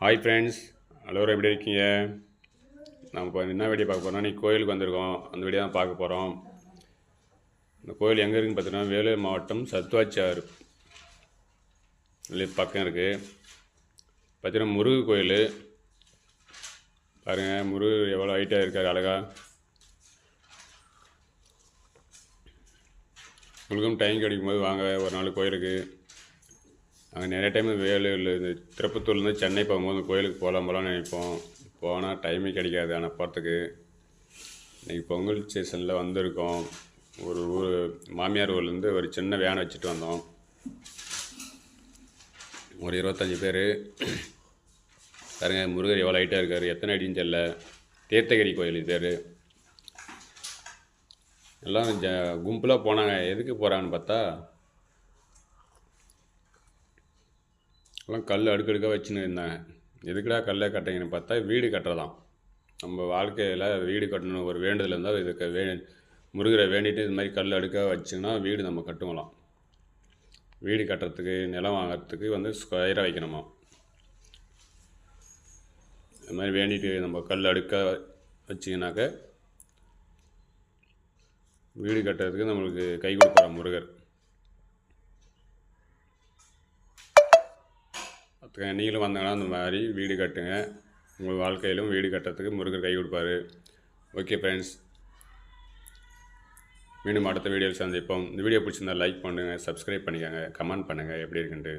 Hi friends, எல்லோரும் எப்படி இருக்கீங்க? நம்ம இப்போ என்ன வீடியோ பார்க்க போகிறோம்னா, இன்றைக்கி கோயிலுக்கு வந்திருக்கோம். அந்த வீடியோ தான் பார்க்க போகிறோம். இந்த கோயில் எங்கே இருக்குதுன்னு பார்த்தீங்கன்னா, வேலூர் மாவட்டம் சத்துவாச்சார் பக்கம் இருக்குது. பார்த்தீங்கன்னா முருகு கோயில் பாருங்கள். முருகு எவ்வளோ ஹைட்டாக இருக்கார் அழகா. உங்களுக்கும் டைம் கிடைக்கும் போது வாங்க ஒரு நாள் கோயிலுக்கு. நாங்கள் நிறைய டைம் வேலூரில் இந்த திருப்பத்தூர்லேருந்து சென்னை போகும்போது கோயிலுக்கு போகலாம்னு நினைப்போம். போனால் டைமே கிடைக்காது. ஆனால் போகிறதுக்கு இன்றைக்கி பொங்கல் சீசனில் வந்திருக்கோம். ஒரு ஊர் மாமியார் ஊர்லேருந்து ஒரு சின்ன வேன் வச்சுட்டு வந்தோம். ஒரு 25 பேர். பாருங்க முருகர் எவ்வளோ ஹைட்டாக இருக்கார். எத்தனை அடின்னு தெரியல. தீர்த்தகிரி கோயில் இது பேர். எல்லாம் கும்பலாக போனாங்க. எதுக்கு போகிறாங்கன்னு பார்த்தா, எல்லாம் கல் அடுக்கடுக்காக வச்சுன்னு இருந்தாங்க. எதுக்குடா கல்லை கட்டுறீங்கன்னு பார்த்தா, வீடு கட்டுறதான். நம்ம வாழ்க்கையில் வீடு கட்டணும் ஒரு வேண்டுதல் இருந்தால் இதுக்கு முருகரை வேண்டிட்டு இது மாதிரி கல் அடுக்காக வச்சுன்னா வீடு நம்ம கட்டுவலாம். வீடு கட்டுறதுக்கு நிலம் வாங்கிறதுக்கு வந்து ஸ்கொயராக வைக்கணுமா. இது மாதிரி வேண்டிட்டு நம்ம கல் அடுக்காக வச்சிங்கனாக்க வீடு கட்டுறதுக்கு நம்மளுக்கு கை கொடுப்பார் முருகர். நீங்களும் வந்தாங்கன்னா அந்த மாதிரி வீடு கட்டுங்க. உங்கள் வாழ்க்கையிலும் வீடு கட்டுறதுக்கு முருகர் கை கொடுப்பார். ஓகே ஃப்ரெண்ட்ஸ், மீண்டும் அடுத்த வீடியோவில் சந்திப்போம். இந்த வீடியோ பிடிச்சிருந்தால் லைக் பண்ணுங்கள், சப்ஸ்கிரைப் பண்ணிக்கோங்க, கமெண்ட் பண்ணுங்கள் எப்படி இருக்குன்ட்டு.